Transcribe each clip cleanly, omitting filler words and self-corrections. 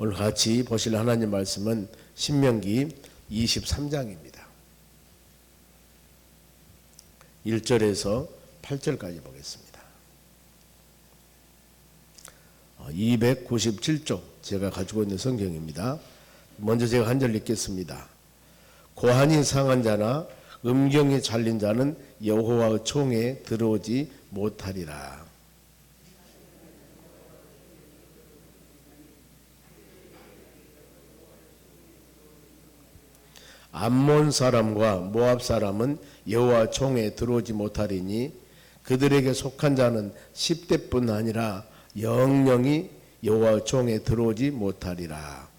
오늘 같이 보실 하나님 말씀은 신명기 23장입니다. 1절에서 8절까지 보겠습니다. 297쪽 제가 가지고 있는 성경입니다. 먼저 제가 한 절 읽겠습니다. 고한이 상한 자나 음경이 잘린 자는 여호와의 총에 들어오지 못하리라. 암몬 사람과 모압 사람은 여호와 총에 들어오지 못하리니 그들에게 속한 자는 10대뿐 아니라 영영이 여호와 총에 들어오지 못하리라.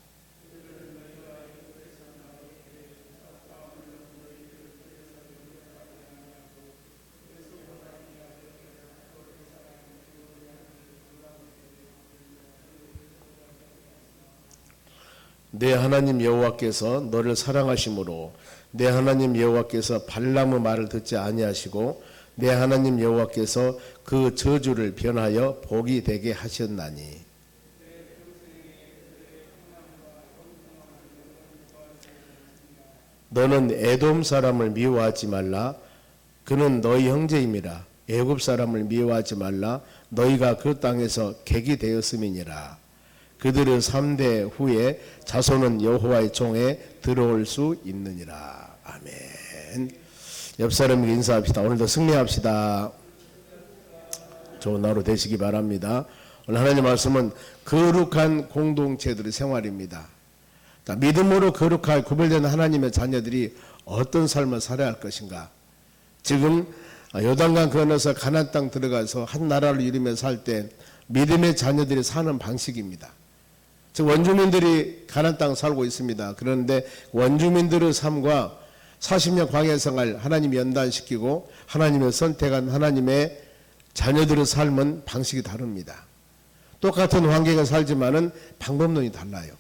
내 하나님 여호와께서 너를 사랑하심으로 내 하나님 여호와께서 발람의 말을 듣지 아니하시고 내 하나님 여호와께서 그 저주를 변하여 복이 되게 하셨나니 너는 에돔 사람을 미워하지 말라. 그는 너희 형제임이라. 애굽 사람을 미워하지 말라. 너희가 그 땅에서 객이 되었음이니라. 그들의 3대 후에 자손은 여호와의 총에 들어올 수 있느니라. 아멘. 옆 사람에게 인사합시다. 오늘도 승리합시다. 좋은 하루 되시기 바랍니다. 오늘 하나님 말씀은 거룩한 공동체들의 생활입니다. 믿음으로 거룩하게 구별된 하나님의 자녀들이 어떤 삶을 살아야 할 것인가. 지금 요단강 건너서 가나안 땅 들어가서 한 나라를 이루며 살 때 믿음의 자녀들이 사는 방식입니다. 즉 원주민들이 가나안 땅 살고 있습니다. 그런데 원주민들의 삶과 40년 광야 생활 하나님이 연단시키고 하나님의 선택한 하나님의 자녀들의 삶은 방식이 다릅니다. 똑같은 환경에 살지만은 방법론이 달라요.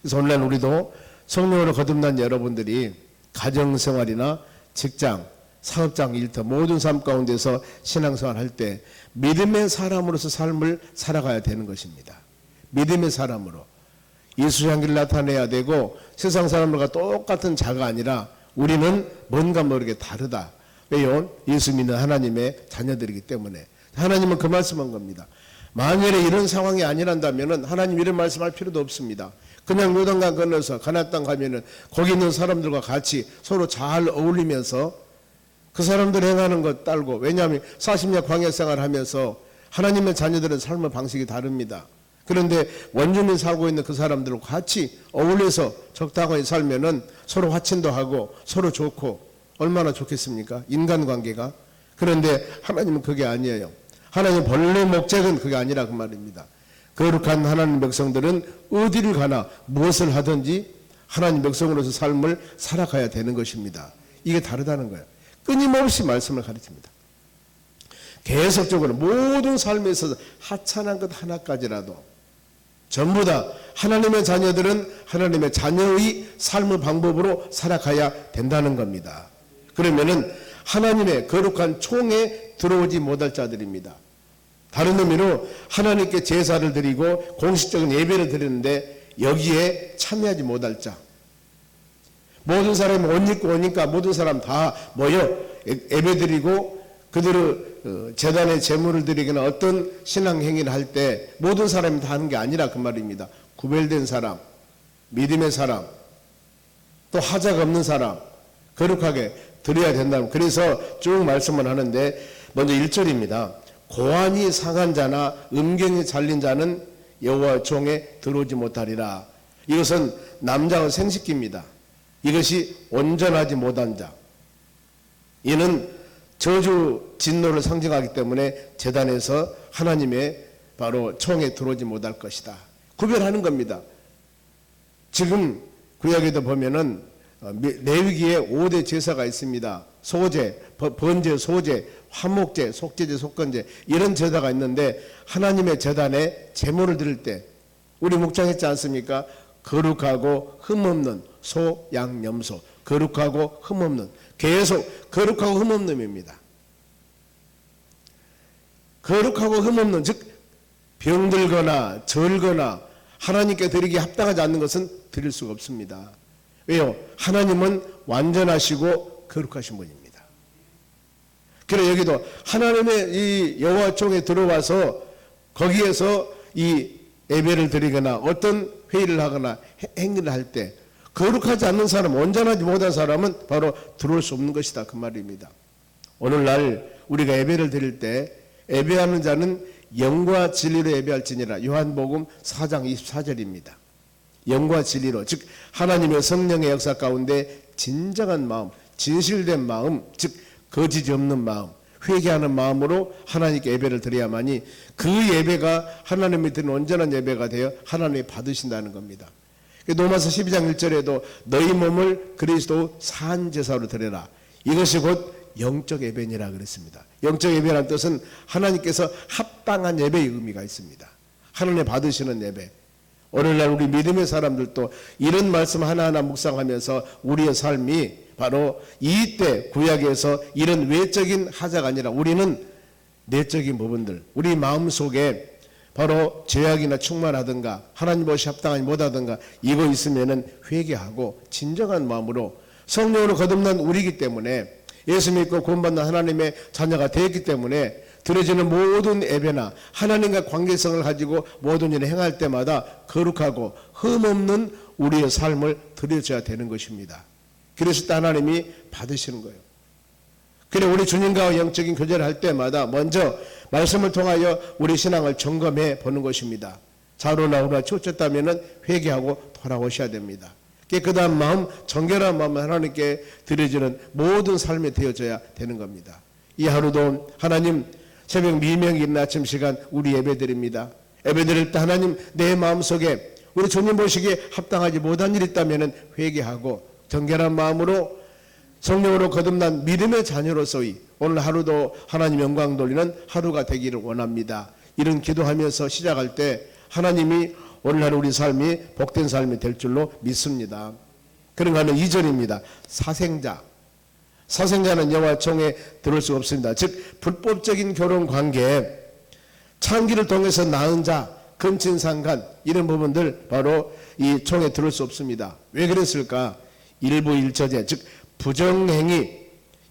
그래서 오늘날 우리도 성령으로 거듭난 여러분들이 가정생활이나 직장, 사업장, 일터 모든 삶 가운데서 신앙생활 할 때 믿음의 사람으로서 삶을 살아가야 되는 것입니다. 믿음의 사람으로 예수의 향기를 나타내야 되고 세상 사람들과 똑같은 자가 아니라 우리는 뭔가 모르게 다르다. 왜요? 예수 믿는 하나님의 자녀들이기 때문에. 하나님은 그 말씀한 겁니다. 만일에 이런 상황이 아니란다면 하나님 이런 말씀할 필요도 없습니다. 그냥 요단강 건너서 가나안 땅 가면은 거기 있는 사람들과 같이 서로 잘 어울리면서 그 사람들 행하는 것 따르고, 왜냐하면 40년 광야 생활하면서 하나님의 자녀들은 삶의 방식이 다릅니다. 그런데 원주민 살고 있는 그 사람들과 같이 어울려서 적당하게 살면은 서로 화친도 하고 서로 좋고 얼마나 좋겠습니까? 인간관계가. 그런데 하나님은 그게 아니에요. 하나님 본래 목적은 그게 아니라 그 말입니다. 거룩한 하나님 백성들은 어디를 가나 무엇을 하든지 하나님 백성으로서 삶을 살아가야 되는 것입니다. 이게 다르다는 거예요. 끊임없이 말씀을 가르칩니다. 계속적으로 모든 삶에 있어서 하찮은 것 하나까지라도 전부 다 하나님의 자녀들은 하나님의 자녀의 삶의 방법으로 살아가야 된다는 겁니다. 그러면은 하나님의 거룩한 총에 들어오지 못할 자들입니다. 다른 의미로 하나님께 제사를 드리고 공식적인 예배를 드리는데 여기에 참여하지 못할 자. 모든 사람이 옷 입고 오니까 모든 사람 다 모여 예배 드리고 그들의 제단에 제물을 드리거나 어떤 신앙 행위를 할 때 모든 사람이 다 하는 게 아니라 그 말입니다. 구별된 사람, 믿음의 사람, 또 하자가 없는 사람 거룩하게 드려야 된다고. 그래서 쭉 말씀을 하는데 먼저 1절입니다. 고안이 상한 자나 음경이 잘린 자는 여호와 총에 들어오지 못하리라. 이것은 남자의 생식기입니다. 이것이 온전하지 못한 자. 이는 저주 진노를 상징하기 때문에 제단에서 하나님의 바로 총에 들어오지 못할 것이다. 구별하는 겁니다. 지금 구약에도 보면은 레위기에 5대 제사가 있습니다. 소제, 번제, 소제, 화목제, 속제제, 속건제 이런 제사가 있는데 하나님의 제단에 제물을 드릴 때 우리 묵상했지 않습니까? 거룩하고 흠없는 소, 양, 염소. 거룩하고 흠없는, 계속 거룩하고 흠없는입니다. 거룩하고 흠없는, 즉 병들거나 절거나 하나님께 드리기에 합당하지 않는 것은 드릴 수가 없습니다. 왜요? 하나님은 완전하시고 거룩하신 분입니다. 그래 여기도 하나님의 이 여호와 총에 들어와서 거기에서 이 예배를 드리거나 어떤 회의를 하거나 행위를 할 때 거룩하지 않는 사람, 온전하지 못한 사람은 바로 들어올 수 없는 것이다 그 말입니다. 오늘날 우리가 예배를 드릴 때 예배하는 자는 영과 진리로 예배할지니라. 요한복음 4장 24절입니다. 영과 진리로, 즉 하나님의 성령의 역사 가운데 진정한 마음, 진실된 마음, 즉 거짓이 없는 마음, 회개하는 마음으로 하나님께 예배를 드려야만이 그 예배가 하나님이 드리는 온전한 예배가 되어 하나님이 받으신다는 겁니다. 로마서 12장 1절에도 너희 몸을 그리스도 산 제사로 드려라. 이것이 곧 영적 예배니라 그랬습니다. 영적 예배라는 뜻은 하나님께서 합당한 예배의 의미가 있습니다. 하나님 받으시는 예배. 오늘날 우리 믿음의 사람들도 이런 말씀 하나하나 묵상하면서 우리의 삶이 바로 이때 구약에서 이런 외적인 하자가 아니라 우리는 내적인 부분들, 우리 마음속에 바로 죄악이나 충만하든가 하나님 것이 합당하지 못하든가 이거 있으면은 회개하고 진정한 마음으로 성령으로 거듭난 우리이기 때문에 예수 믿고 구원받는 하나님의 자녀가 되었기 때문에 드려지는 모든 예배나 하나님과 관계성을 가지고 모든 일을 행할 때마다 거룩하고 흠없는 우리의 삶을 드려줘야 되는 것입니다. 그래서 또 하나님이 받으시는 거예요. 그래 우리 주님과 영적인 교제를 할 때마다 먼저 말씀을 통하여 우리 신앙을 점검해 보는 것입니다. 좌우나 우나 치우쳤다면 회개하고 돌아오셔야 됩니다. 깨끗한 마음, 정결한 마음을 하나님께 드려지는 모든 삶이 되어져야 되는 겁니다. 이 하루도 하나님 새벽 미명이 있는 아침 시간 우리 예배드립니다. 예배드릴 때 하나님 내 마음속에 우리 주님 보시기에 합당하지 못한 일이 있다면 회개하고 정결한 마음으로 성령으로 거듭난 믿음의 자녀로서의 오늘 하루도 하나님 영광 돌리는 하루가 되기를 원합니다. 이런 기도하면서 시작할 때 하나님이 오늘 하루 우리 삶이 복된 삶이 될 줄로 믿습니다. 그런가 하면 2절입니다. 사생자. 사생자는 여호와 총에 들을 수 없습니다. 즉 불법적인 결혼 관계에 창기를 통해서 낳은 자, 근친상간 이런 부분들 바로 이 총에 들을 수 없습니다. 왜 그랬을까? 일부 일처제, 즉 부정행위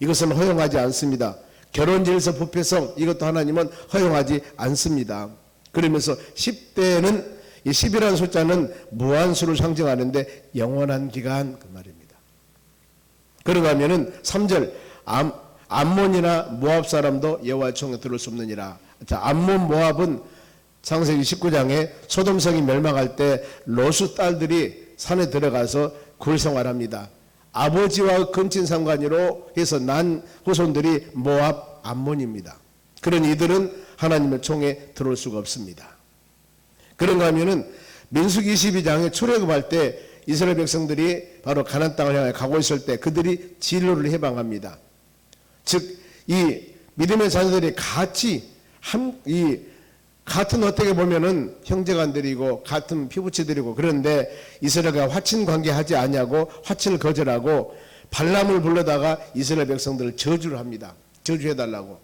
이것은 허용하지 않습니다. 결혼질서 부패성 이것도 하나님은 허용하지 않습니다. 그러면서 10대는 이 10이라는 숫자는 무한수를 상징하는데 영원한 기간 그 말입니다. 그런가 하면은 3절 암몬이나 모압 사람도 여호와 총에 들을 수 없느니라. 자, 암몬 모압은 창세기 19장에 소돔성이 멸망할 때 로스 딸들이 산에 들어가서 굴생활합니다. 아버지와 근친상간으로 해서 난 후손들이 모압 암몬입니다. 그런 이들은 하나님의 총에 들어올 수가 없습니다. 그런가 하면은 민수기 22장에 출애굽할 때 이스라엘 백성들이 바로 가나안 땅을 향해 가고 있을 때 그들이 진로를 해방합니다. 즉 이 믿음의 자녀들이 같이 같은 어떻게 보면은 형제간들이고 같은 피부치들이고 그런데 이스라엘과 화친 관계하지 아니하고 화친을 거절하고 발람을 불러다가 이스라엘 백성들을 저주를 합니다. 저주해달라고.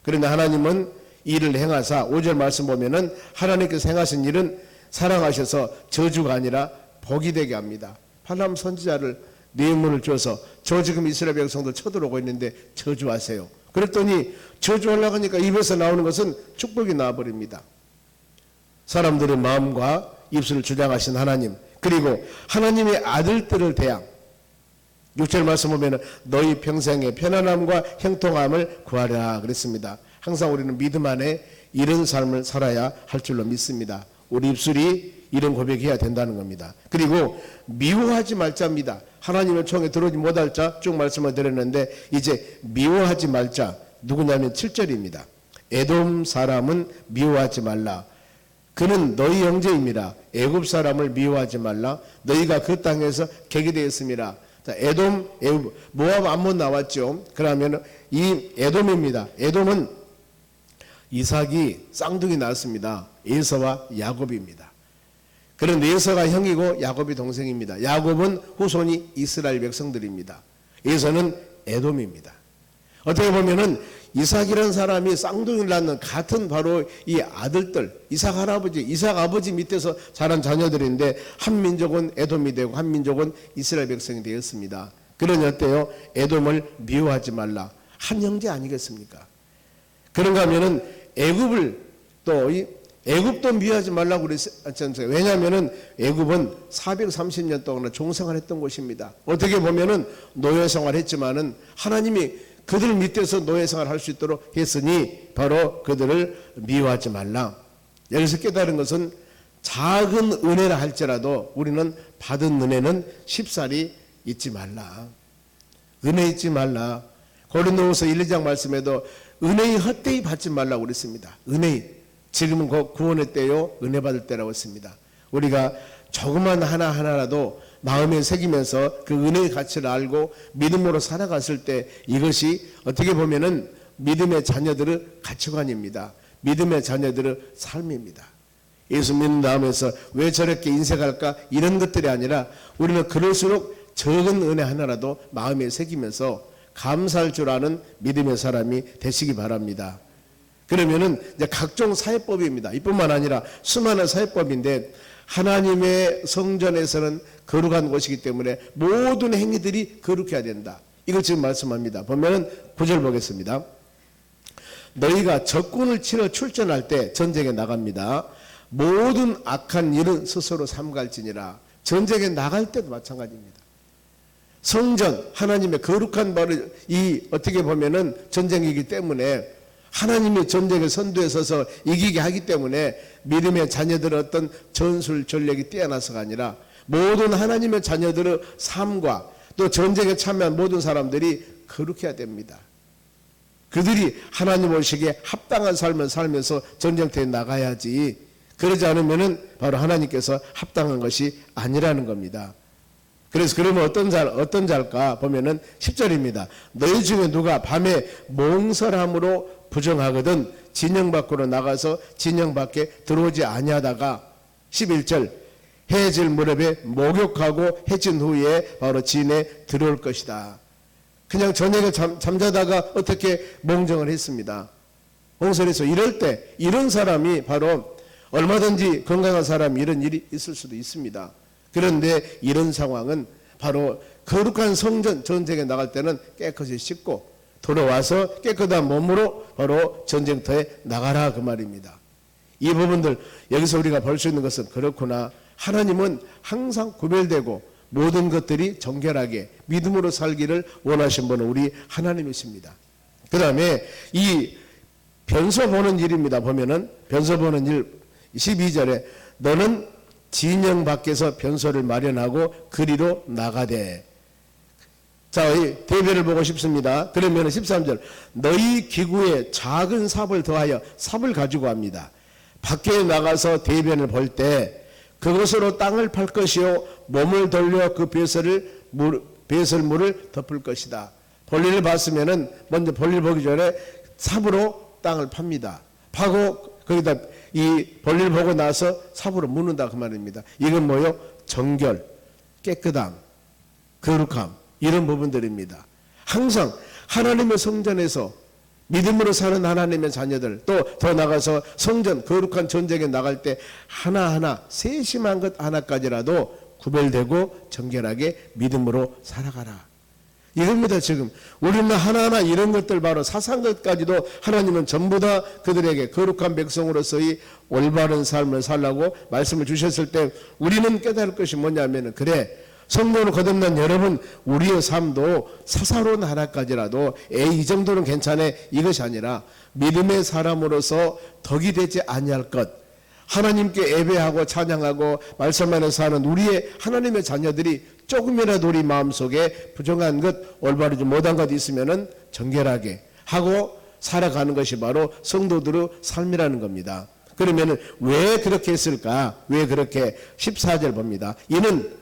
그런데 하나님은 일을 행하사 5절 말씀 보면은 하나님께서 행하신 일은 사랑하셔서 저주가 아니라 복이 되게 합니다. 발람 선지자를 뇌물을 줘서 저 지금 이스라엘 백성들 쳐들어오고 있는데 저주하세요. 그랬더니 저주하려고 하니까 입에서 나오는 것은 축복이 나와버립니다. 사람들의 마음과 입술을 주장하신 하나님, 그리고 하나님의 아들들을 대항 6절 말씀 보면 너희 평생의 편안함과 형통함을 구하라 그랬습니다. 항상 우리는 믿음 안에 이런 삶을 살아야 할 줄로 믿습니다. 우리 입술이 이런 고백해야 된다는 겁니다. 그리고 미워하지 말자입니다. 하나님의 총에 들어오지 못할 자 쭉 말씀을 드렸는데 이제 미워하지 말자 누구냐면 7절입니다. 에돔 사람은 미워하지 말라. 그는 너희 형제입니다. 애굽 사람을 미워하지 말라. 너희가 그 땅에서 객이 되었습니다. 자, 에돔, 모압, 암몬 나왔죠. 그러면 이 에돔입니다. 에돔은 이삭이 쌍둥이 낳았습니다. 에서와 야곱입니다. 그런 에서가 형이고 야곱이 동생입니다. 야곱은 후손이 이스라엘 백성들입니다. 에서는 에돔입니다. 어떻게 보면은 이삭이라는 사람이 쌍둥이를 낳는 같은 바로 이 아들들, 이삭 할아버지, 이삭 아버지 밑에서 자란 자녀들인데 한 민족은 에돔이 되고 한 민족은 이스라엘 백성이 되었습니다. 그러니 어때요? 에돔을 미워하지 말라. 한 형제 아니겠습니까? 그런가 하면은 애굽을 또 애굽도 미워하지 말라고 그랬지 않습니까? 왜냐하면은 애굽은 430년 동안 종생활했던 곳입니다. 어떻게 보면은 노예 생활했지만은 하나님이 그들 밑에서 노예 생활할 수 있도록 했으니 바로 그들을 미워하지 말라. 여기서 깨달은 것은 작은 은혜라 할지라도 우리는 받은 은혜는 쉽사리 잊지 말라. 은혜 잊지 말라. 고린도후서 1, 2장 말씀에도 은혜의 헛되이 받지 말라고 그랬습니다. 은혜의. 지금은 곧 구원의 때요 은혜 받을 때라고 했습니다. 우리가 조그만 하나하나라도 마음에 새기면서 그 은혜의 가치를 알고 믿음으로 살아갔을 때 이것이 어떻게 보면은 믿음의 자녀들의 가치관입니다. 믿음의 자녀들의 삶입니다. 예수 믿는 다음에서 왜 저렇게 인색할까 이런 것들이 아니라 우리는 그럴수록 적은 은혜 하나라도 마음에 새기면서 감사할 줄 아는 믿음의 사람이 되시기 바랍니다. 그러면은 이제 각종 사회법입니다. 이뿐만 아니라 수많은 사회법인데 하나님의 성전에서는 거룩한 곳이기 때문에 모든 행위들이 거룩해야 된다. 이걸 지금 말씀합니다. 보면은 9절 보겠습니다. 너희가 적군을 치러 출전할 때 전쟁에 나갑니다. 모든 악한 일은 스스로 삼갈지니라. 전쟁에 나갈 때도 마찬가지입니다. 성전 하나님의 거룩한 바를 이 어떻게 보면은 전쟁이기 때문에 하나님이 전쟁의 선두에 서서 이기게 하기 때문에 믿음의 자녀들의 어떤 전술 전략이 뛰어나서가 아니라 모든 하나님의 자녀들의 삶과 또 전쟁에 참여한 모든 사람들이 거룩해야 됩니다. 그들이 하나님 오시기에 합당한 삶을 살면서 전쟁터에 나가야지. 그러지 않으면은 바로 하나님께서 합당한 것이 아니라는 겁니다. 그래서 그러면 어떤 자일까 보면은 10절입니다. 너희 중에 누가 밤에 몽설함으로 부정하거든 진영 밖으로 나가서 진영 밖에 들어오지 아니하다가 11절 해질 무렵에 목욕하고 해진 후에 바로 진에 들어올 것이다. 그냥 저녁에 잠자다가 어떻게 몽정을 했습니다. 몽설해서 이럴 때 이런 사람이 바로 얼마든지 건강한 사람이 이런 일이 있을 수도 있습니다. 그런데 이런 상황은 바로 거룩한 성전 전쟁에 나갈 때는 깨끗이 씻고 돌아와서 깨끗한 몸으로 바로 전쟁터에 나가라 그 말입니다. 이 부분들 여기서 우리가 볼 수 있는 것은 그렇구나. 하나님은 항상 구별되고 모든 것들이 정결하게 믿음으로 살기를 원하신 분은 우리 하나님이십니다. 그 다음에 이 변소 보는 일입니다. 보면은 변소 보는 일 12절에 너는 진영 밖에서 변소를 마련하고 그리로 나가되. 자, 이 대변을 보고 싶습니다. 그러면 13절 너희 기구에 작은 삽을 더하여 삽을 가지고 합니다. 밖에 나가서 대변을 볼 때 그것으로 땅을 팔 것이요 몸을 돌려 그 배설물을 덮을 것이다. 볼일을 봤으면은 먼저 볼일 보기 전에 삽으로 땅을 팝니다. 파고 거기다 이 볼일 보고 나서 삽으로 묻는다 그 말입니다. 이건 뭐요? 정결, 깨끗함, 거룩함 이런 부분들입니다. 항상 하나님의 성전에서 믿음으로 사는 하나님의 자녀들 또 더 나가서 성전 거룩한 전쟁에 나갈 때 하나하나 세심한 것 하나까지라도 구별되고 정결하게 믿음으로 살아가라. 이겁니다. 지금 우리는 하나하나 이런 것들 바로 사소한 것까지도 하나님은 전부 다 그들에게 거룩한 백성으로서의 올바른 삶을 살라고 말씀을 주셨을 때 우리는 깨달을 것이 뭐냐면 그래 성도로 거듭난 여러분 우리의 삶도 사사로운 하나까지라도 이 정도는 괜찮아 이것이 아니라 믿음의 사람으로서 덕이 되지 아니할 것 하나님께 예배하고 찬양하고 말씀 안에 사는 우리의 하나님의 자녀들이 조금이라도 우리 마음속에 부정한 것 올바르지 못한 것 있으면은 정결하게 하고 살아가는 것이 바로 성도들의 삶이라는 겁니다. 그러면은 왜 그렇게 했을까? 왜 그렇게 14절 봅니다. 이는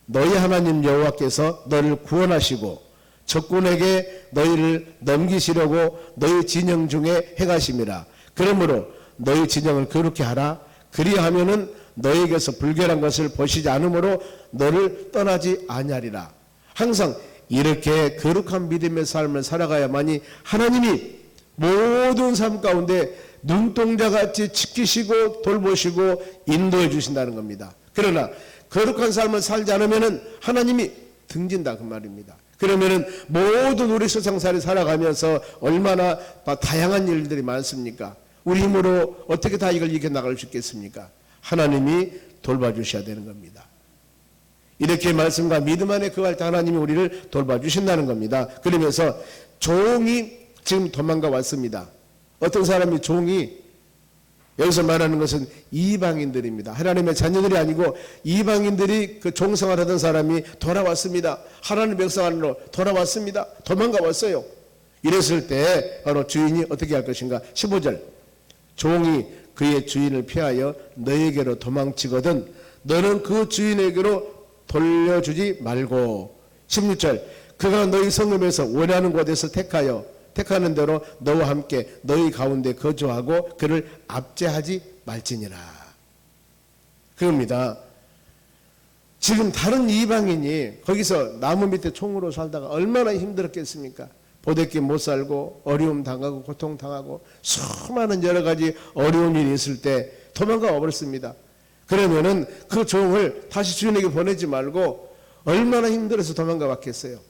너희 하나님 여호와께서 너를 구원하시고 적군에게 너희를 넘기시려고 너희 진영 중에 행하심이라. 그러므로 너희 진영을 거룩히 하라. 그리하면은 너에게서 불결한 것을 보시지 않으므로 너를 떠나지 아니하리라. 항상 이렇게 거룩한 믿음의 삶을 살아가야만이 하나님이 모든 삶 가운데 눈동자같이 지키시고 돌보시고 인도해 주신다는 겁니다. 그러나 거룩한 삶을 살지 않으면 하나님이 등진다 그 말입니다. 그러면은 모든 우리 세상살이 살아가면서 얼마나 다양한 일들이 많습니까? 우리 힘으로 어떻게 다 이걸 이겨나갈 수 있겠습니까? 하나님이 돌봐주셔야 되는 겁니다. 이렇게 말씀과 믿음 안에 거할 때 하나님이 우리를 돌봐주신다는 겁니다. 그러면서 종이 지금 도망가 왔습니다. 어떤 사람이 종이, 여기서 말하는 것은 이방인들입니다. 하나님의 자녀들이 아니고 이방인들이 그 종생활 하던 사람이 돌아왔습니다. 하나님 백성 안으로 돌아왔습니다. 도망가 왔어요. 이랬을 때 바로 주인이 어떻게 할 것인가? 15절, 종이 그의 주인을 피하여 너에게로 도망치거든 너는 그 주인에게로 돌려주지 말고. 16절, 그가 너희 성읍에서 원하는 곳에서 택하는 대로 너와 함께 너희 가운데 거주하고 그를 압제하지 말지니라. 그겁니다. 지금 다른 이방인이 거기서 나무 밑에 총으로 살다가 얼마나 힘들었겠습니까? 보대끼 못 살고 어려움 당하고 고통 당하고 수많은 여러 가지 어려운 일이 있을 때 도망가 와버렸습니다. 그러면은 그 종을 다시 주인에게 보내지 말고 얼마나 힘들어서 도망가 왔겠어요.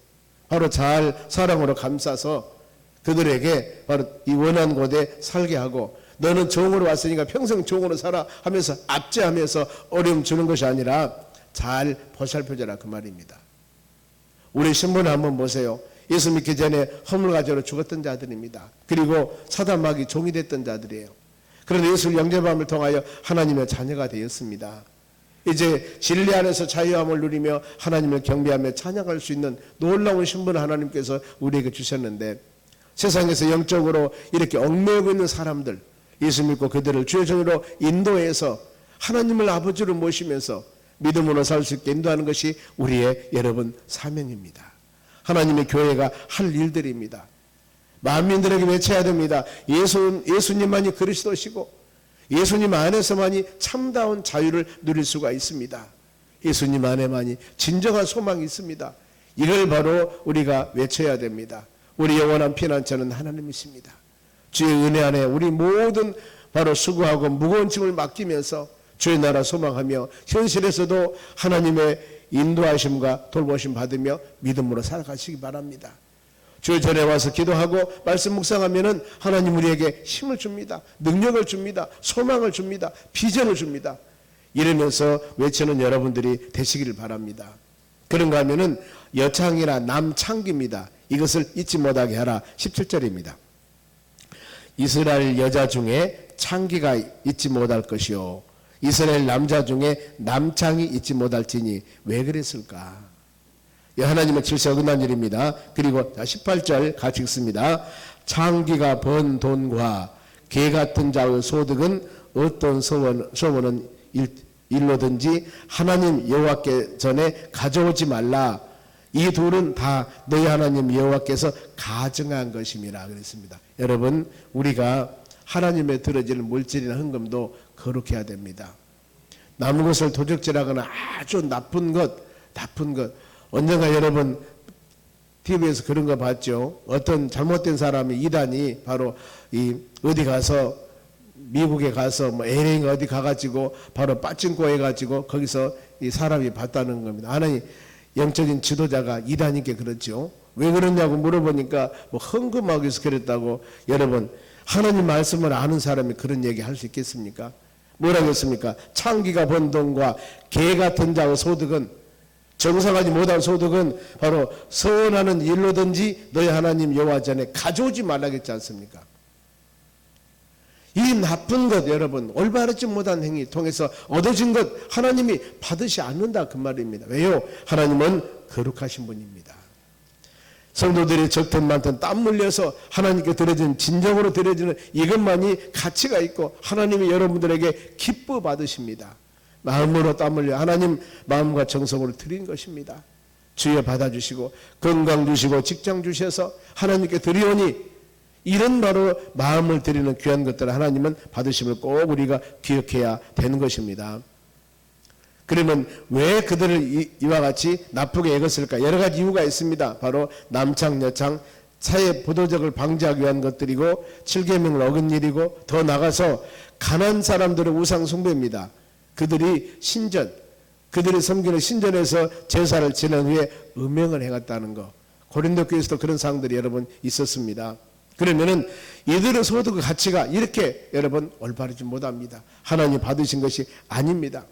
바로 잘 사랑으로 감싸서 그들에게 바로 이 원한 곳에 살게 하고, 너는 종으로 왔으니까 평생 종으로 살아 하면서 압제하면서 어려움 주는 것이 아니라 잘 보살펴줘라 그 말입니다. 우리 신분을 한번 보세요. 예수 믿기 전에 허물가지로 죽었던 자들입니다. 그리고 사단마귀 종이 됐던 자들이에요. 그런데 예수를 영접함을 통하여 하나님의 자녀가 되었습니다. 이제 진리 안에서 자유함을 누리며 하나님을 경배하며 찬양할 수 있는 놀라운 신분을 하나님께서 우리에게 주셨는데, 세상에서 영적으로 이렇게 얽매이고 있는 사람들, 예수 믿고 그들을 주의 종으로 인도해서 하나님을 아버지로 모시면서 믿음으로 살 수 있게 인도하는 것이 우리의 여러분 사명입니다. 하나님의 교회가 할 일들입니다. 만민들에게 외쳐야 됩니다. 예수님만이 그리스도시고 예수님 안에서만이 참다운 자유를 누릴 수가 있습니다. 예수님 안에만이 진정한 소망이 있습니다. 이걸 바로 우리가 외쳐야 됩니다. 우리 영원한 피난처는 하나님이십니다. 주의 은혜 안에 우리 모든 바로 수고하고 무거운 짐을 맡기면서 주의 나라 소망하며 현실에서도 하나님의 인도하심과 돌보심 받으며 믿음으로 살아가시기 바랍니다. 주의 전에 와서 기도하고 말씀 묵상하면은 하나님 우리에게 힘을 줍니다. 능력을 줍니다. 소망을 줍니다. 비전을 줍니다. 이러면서 외치는 여러분들이 되시기를 바랍니다. 그런가 하면은 여창이나 남창기입니다. 이것을 잊지 못하게 하라. 17절입니다. 이스라엘 여자 중에 창기가 잊지 못할 것이요 이스라엘 남자 중에 남창이 잊지 못할지니 왜 그랬을까? 하나님의 질서에 어긋난 일입니다. 그리고 18절 같이 읽습니다. 창기가 번 돈과 개 같은 자의 소득은 어떤 소원은 일로든지 하나님 여호와께 전에 가져오지 말라. 이 둘은 다 너희 하나님 여호와께서 가증한 것임이라 그랬습니다. 여러분, 우리가 하나님의 들어지는 물질이나 헌금도 거룩해야 됩니다. 남은 것을 도적질하거나 아주 나쁜 것 언젠가 여러분 TV에서 그런 거 봤죠. 어떤 잘못된 사람이 이단이 바로 어디 가서 미국에 가서 뭐 LA 어디 가가지고 바로 빠찡코 해가지고 거기서 이 사람이 봤다는 겁니다. 하나님 영적인 지도자가 이단이게 그렇죠. 왜 그러냐고 물어보니까 뭐 헌금하기 위해서 그랬다고. 여러분, 하나님 말씀을 아는 사람이 그런 얘기 할 수 있겠습니까? 뭐라고 했습니까? 창기가 번 돈과 개 같은 자의 소득은, 정상하지 못한 소득은 바로 서원하는 일로든지 너희 하나님 여호와 전에 가져오지 말라겠지 않습니까? 이 나쁜 것, 여러분 올바르지 못한 행위 통해서 얻어진 것 하나님이 받으시 않는다 그 말입니다. 왜요? 하나님은 거룩하신 분입니다. 성도들이 적든 많든 땀 흘려서 하나님께 드려지는, 진정으로 드려지는 이것만이 가치가 있고 하나님이 여러분들에게 기뻐 받으십니다. 마음으로 땀 흘려 하나님 마음과 정성으로 드린 것입니다. 주여 받아주시고 건강 주시고 직장 주셔서 하나님께 드리오니, 이런 바로 마음을 드리는 귀한 것들을 하나님은 받으심을 꼭 우리가 기억해야 되는 것입니다. 그러면 왜 그들을 이와 같이 나쁘게 여겼을까? 여러 가지 이유가 있습니다. 바로 남창, 여창, 사회 부도덕을 방지하기 위한 것들이고 7계명을 어긴 일이고 더 나가서 가난한 사람들의 우상 숭배입니다. 그들이 그들이 섬기는 신전에서 제사를 지낸 후에 음행을 행했다는 거. 고린도 교회에서도 그런 상황들이 여러분 있었습니다. 그러면은 이들의 소득의 가치가 이렇게 여러분 올바르지 못합니다. 하나님 받으신 것이 아닙니다.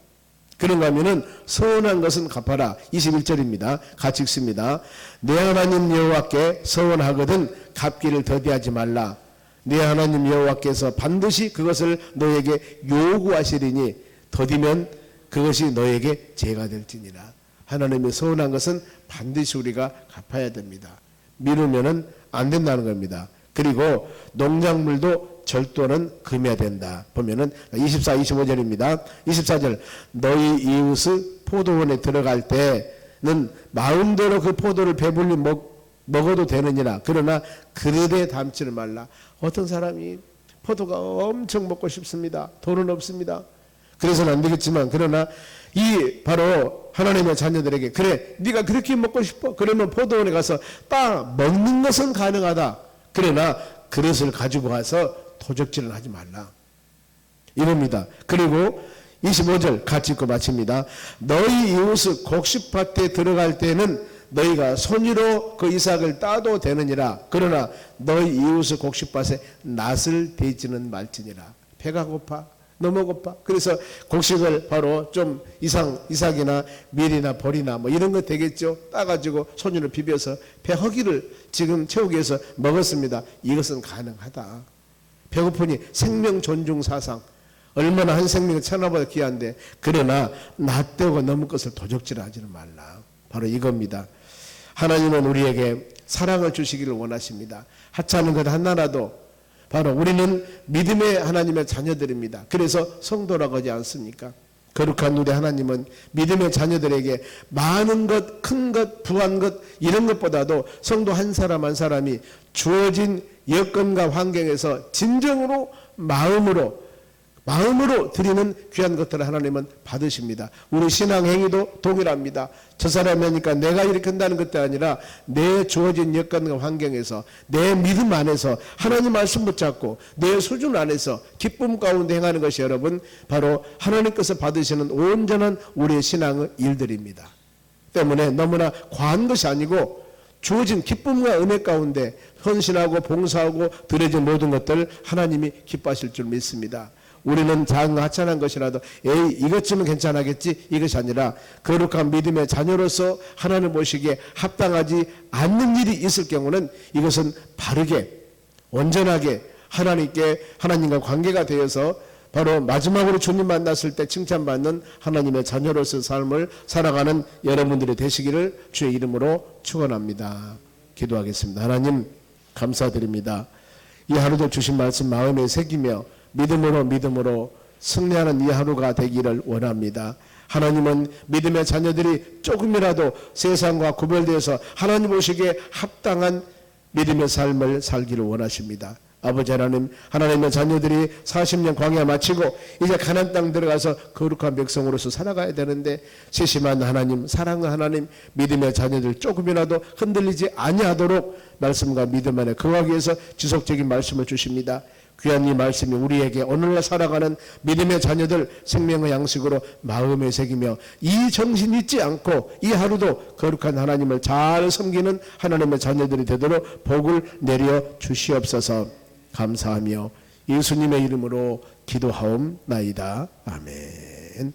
그런가 하면은 서원한 것은 갚아라. 21절입니다. 같이 읽습니다. 내 하나님 여호와께 서원하거든 갚기를 더디하지 말라. 내 하나님 여호와께서 반드시 그것을 너에게 요구하시리니 더디면 그것이 너에게 죄가 될지니라. 하나님이 서원한 것은 반드시 우리가 갚아야 됩니다. 미루면은 안 된다는 겁니다. 그리고 농작물도 절도는 금해야 된다. 보면은 24, 25절입니다. 24절 너희 이웃의 포도원에 들어갈 때는 마음대로 그 포도를 배불리 먹어도 되느니라. 그러나 그릇에 담지를 말라. 어떤 사람이 포도가 엄청 먹고 싶습니다. 돈은 없습니다. 그래서는 안 되겠지만 그러나 이 바로 하나님의 자녀들에게 그래 네가 그렇게 먹고 싶어? 그러면 포도원에 가서 딱 먹는 것은 가능하다. 그러나 그릇을 가지고 와서 도적질을 하지 말라. 이겁니다. 그리고 25절 같이 읽고 마칩니다. 너희 이웃의 곡식밭에 들어갈 때는 너희가 손으로 그 이삭을 따도 되느니라. 그러나 너희 이웃의 곡식밭에 낫을 대지는 말지니라. 배가 고파 너무 고파. 그래서 곡식을 바로 좀 이삭이나 밀이나 보리나 뭐 이런 거 되겠죠. 따가지고 손으로 비벼서 배 허기를 지금 채우기 위해서 먹었습니다. 이것은 가능하다. 배고프니 생명 존중 사상. 얼마나 한 생명이 천하보다 귀한데 그러나 낫되고 넘은 것을 도적질하지는 말라. 바로 이겁니다. 하나님은 우리에게 사랑을 주시기를 원하십니다. 하찮은 것 하나라도 바로 우리는 믿음의 하나님의 자녀들입니다. 그래서 성도라고 하지 않습니까? 거룩한 우리 하나님은 믿음의 자녀들에게 많은 것, 큰 것, 부한 것 이런 것보다도 성도 한 사람 한 사람이 주어진 여건과 환경에서 진정으로 마음으로 드리는 귀한 것들을 하나님은 받으십니다. 우리 신앙 행위도 동일합니다. 저 사람이 하니까 내가 이렇게 한다는 것도 아니라 내 주어진 여건과 환경에서 내 믿음 안에서 하나님 말씀 붙잡고 내 수준 안에서 기쁨 가운데 행하는 것이 여러분 바로 하나님께서 받으시는 온전한 우리의 신앙의 일들입니다. 때문에 너무나 과한 것이 아니고 주어진 기쁨과 은혜 가운데 헌신하고 봉사하고 드려진 모든 것들 하나님이 기뻐하실 줄 믿습니다. 우리는 작은 하찮은 것이라도 에이 이것쯤은 괜찮겠지 이것이 아니라 거룩한 믿음의 자녀로서 하나님 보시기에 합당하지 않는 일이 있을 경우는 이것은 바르게 온전하게 하나님과 관계가 되어서 바로 마지막으로 주님 만났을 때 칭찬받는 하나님의 자녀로서 삶을 살아가는 여러분들이 되시기를 주의 이름으로 축원합니다. 기도하겠습니다. 하나님 감사드립니다. 이 하루도 주신 말씀 마음에 새기며 믿음으로 승리하는 이 하루가 되기를 원합니다. 하나님은 믿음의 자녀들이 조금이라도 세상과 구별되어서 하나님 보시기에 합당한 믿음의 삶을 살기를 원하십니다. 아버지 하나님, 하나님의 자녀들이 40년 광야 마치고 이제 가나안 땅 들어가서 거룩한 백성으로서 살아가야 되는데 세심한 하나님, 사랑의 하나님, 믿음의 자녀들 조금이라도 흔들리지 아니하도록 말씀과 믿음 안에 거하기 위해서 지속적인 말씀을 주십니다. 귀한 이 말씀이 우리에게 오늘날 살아가는 믿음의 자녀들 생명의 양식으로 마음에 새기며 이 정신 잊지 않고 이 하루도 거룩한 하나님을 잘 섬기는 하나님의 자녀들이 되도록 복을 내려 주시옵소서. 감사하며 예수님의 이름으로 기도하옵나이다. 아멘.